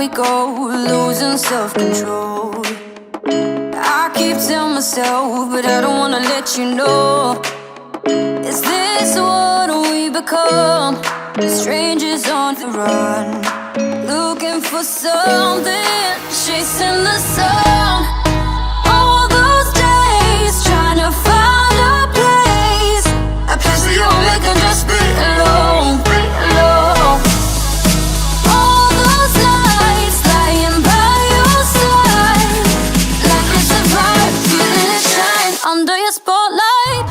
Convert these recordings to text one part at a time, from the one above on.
we go, losing self-control. I keep telling myself, but I don't wanna let you know. Is this what we become? Strangers on the run, looking for something, chasing the sun. All those days, trying to find a place where you only can just be alone, be alone. All those nights, lying by your side, like a survivor, feeling it shine under your spotlight.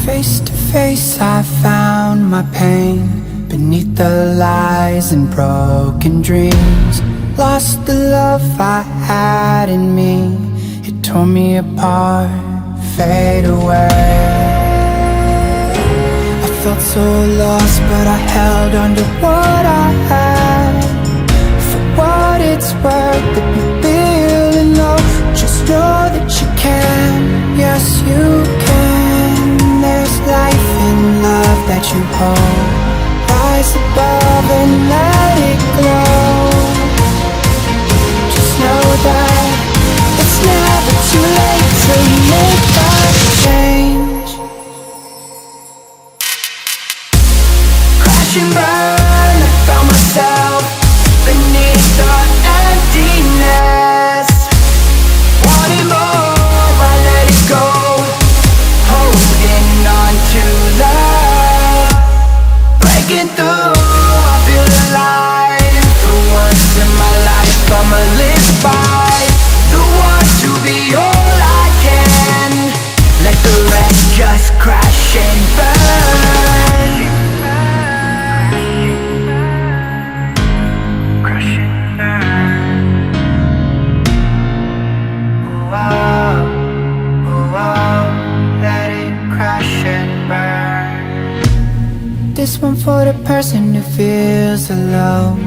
Face to face I found my pain beneath the lies and broken dreams. Lost the love I had in me, it tore me apart, fade away. I felt so lost but I held on to what I had. For what it's worth, let me feel and know. Just know that you can, yes you can. There's life in love that you hold. Rise above and let it glow. Just know that it's never too late to make that change. Crash and burn, I found myself beneath the emptiness. Wanting more, I let it go. Holding on to love, breaking through, I feel alive. For once in my life I'ma live by the want to be all I can. Let the rest just crash and burn. Crash and burn. Oh, oh, oh, oh. Let it crash and burn. This one for the person who feels alone.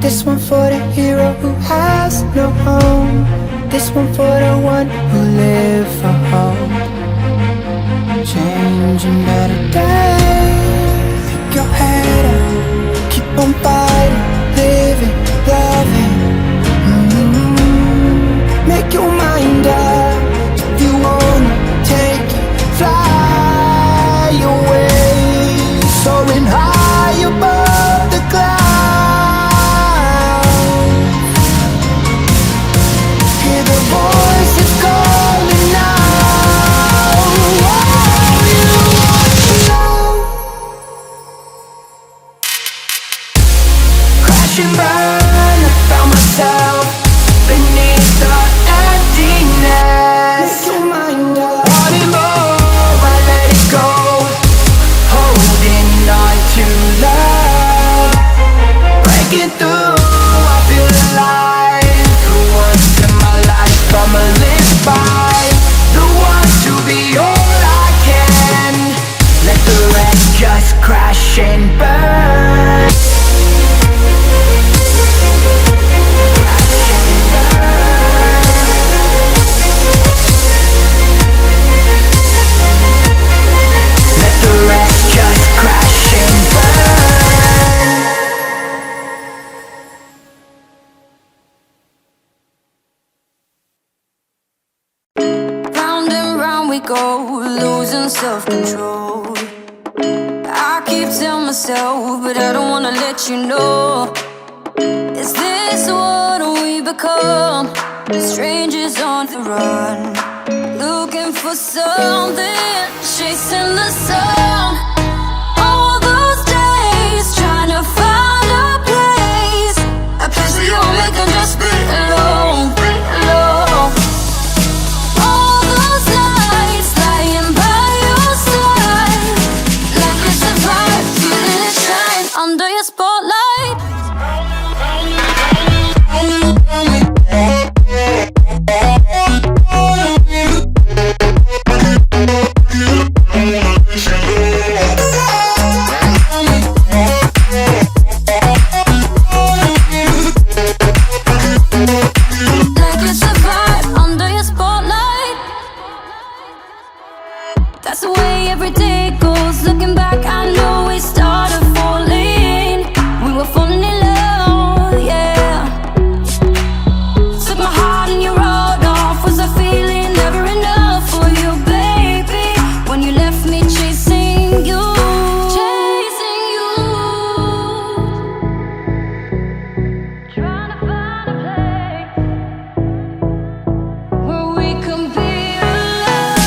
This one for the hero who has no home. This one for the one who live for hope. Changing better days. Pick your head up, keep on fighting, living, loving. Make your mind up if you wanna take it. Fly away, soaring high above the clouds. Hear the voices calling out. Oh, you want to know. we go, losing self-control. I keep telling myself, but I don't wanna let you know. Is this what we become? Strangers on the run, looking for something, chasing the sun. All those days, trying to find a place where you and me can just be alone, be alone. All those nights, lying by your side, like it's a vibe, feeling it shine under your spotlight. That's the way every day goes. Looking back, I know we started falling. We were falling in love, yeah. Took my heart and you rode off. Was I feeling never enough for you, baby? When you left me chasing you, chasing you. Trying to find a place where we can be alone.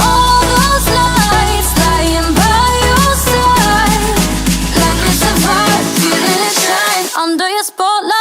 All those nights, lying by your side, like it's a vibe, feeling it shine under your spotlight.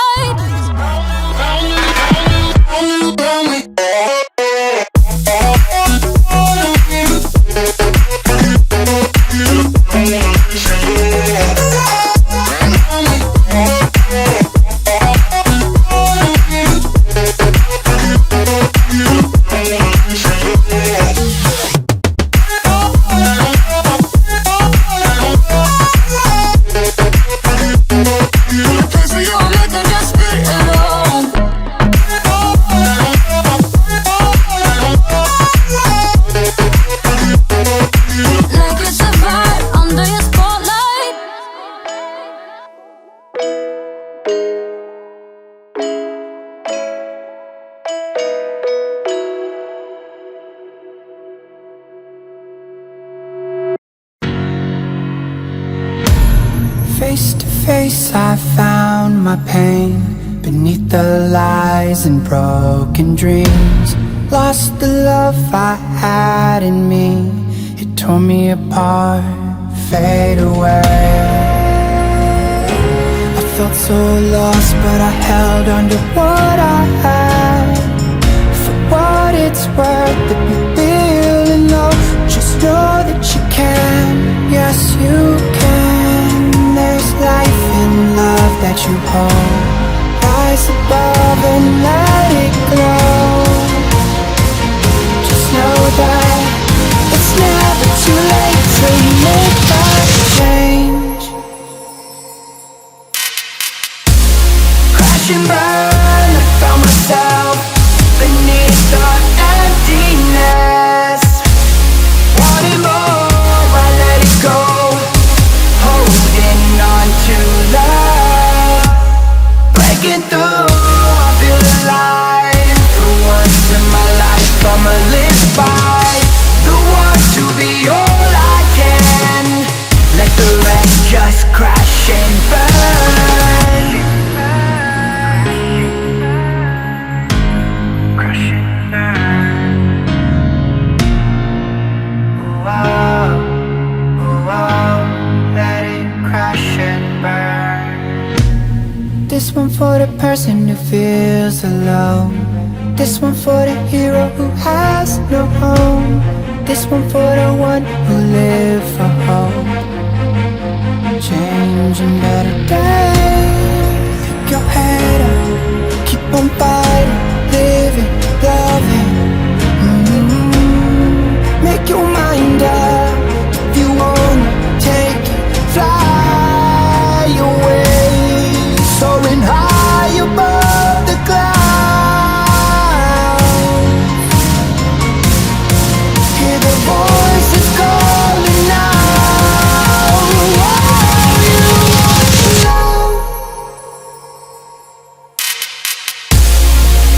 Face to face I found my pain beneath the lies and broken dreams. Lost the love I had in me, it tore me apart, fade away. I felt so lost but I held on to what I had. For what it's worth, it will build and know. Just know that you can, yes you can. There's life in love that you hold. Rise above and let it glow. Just know that it's never too late to make that change. Crash and burn, I found myself beneath the emptiness. Wanting more, I let it go. Holding on to love, breaking through, I feel alive. For once in my life, I'ma live by the want to be all I can. Let the rest just crash and burn. Crash and burn. Oh, oh, oh, let it crash and burn. This one for the person who feels alone. This one for the hero who has no home. This one for the one who lives for hope. Changing better days. Pick your head up, keep on fighting, living, loving. Make your mind up. If you wanna take it, fly away, soaring high above the clouds. Hear the voices calling out. Oh, you want to know.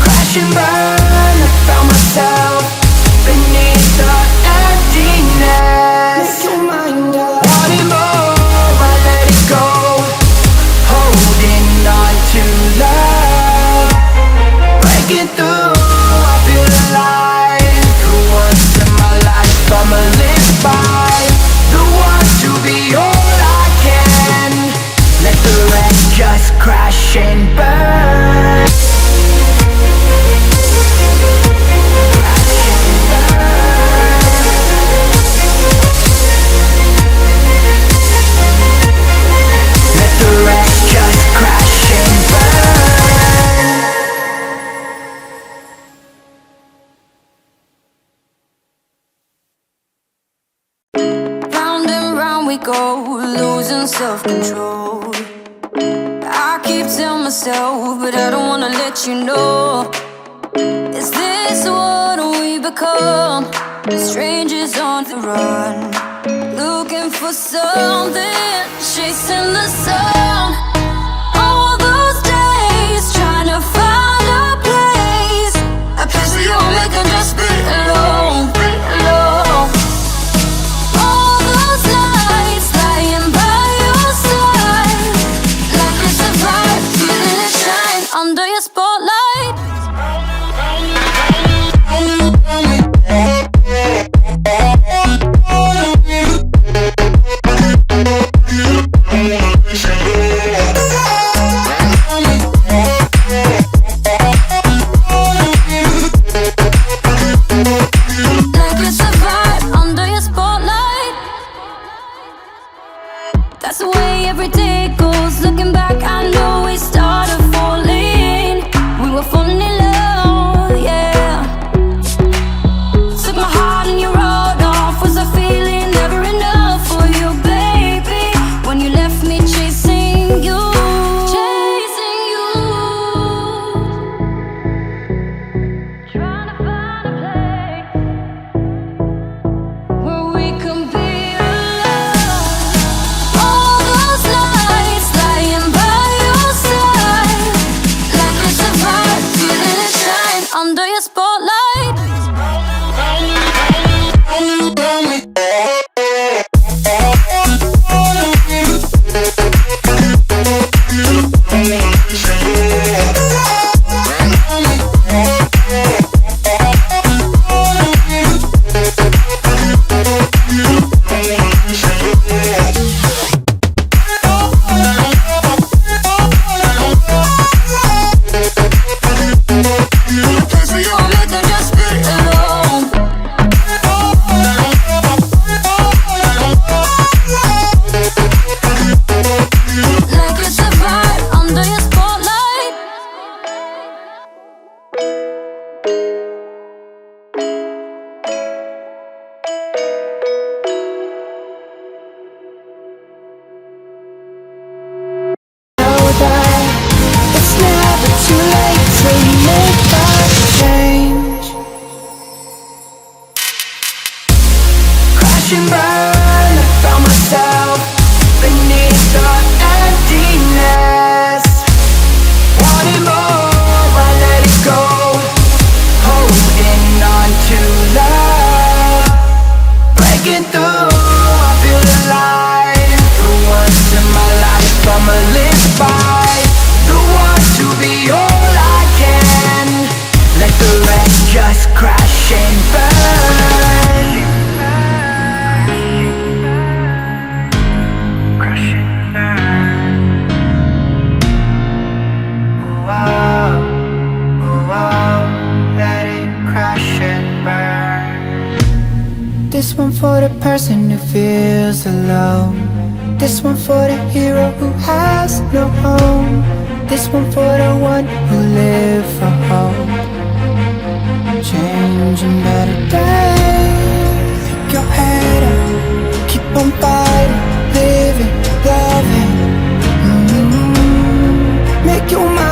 Crash and burn, I found myself beneath the emptiness. Make your mind up. Wanting more, I let it go. Holding on to love. Breaking through, I feel alive. The ones in my life I'ma live by. The ones to be all I can. Let the rest just crash and burn. Let the rest just crash and burn. Round and round we go, losing self-control. I keep telling myself, but I don't wanna let you know. Is this what we become? Strangers on the run, looking for something, chasing the sun. All those days, trying to find a place, a place where you only can just be alone, be alone. All those nights, lying by your side, like it's a vibe, feeling it shine under your spotlight. Like it's a vibe under your spotlight. That's the way every day goes. Looking back, I know we started falling. We were falling in love, yeah. Took my heart and you rode off. Was I feeling never enough for you, baby? When you left me chasing you, chasing you. Trying to find a place where we can be alone. All those nights, lying by your side, like it's a vibe, feeling it shine under your spotlight. Place where you only can just be alone. Like it's a vibe under your spotlight. Know that it's never too late to make that change. Crash and burn, I found myself beneath the emptiness. Wanting more, I let it go. Holding on to love. Breaking through, I feel alive. The ones in my life I'ma live by. The ones to be all I can. Let the rest just crash and burn. Crash and burn. Oh, oh, oh, let it crash and burn. This one for the person who feels alone. This one for the hero who has no home. This one for the one who live for hope. Changing better days. Pick your head up, keep on fighting, living, loving. Make your mind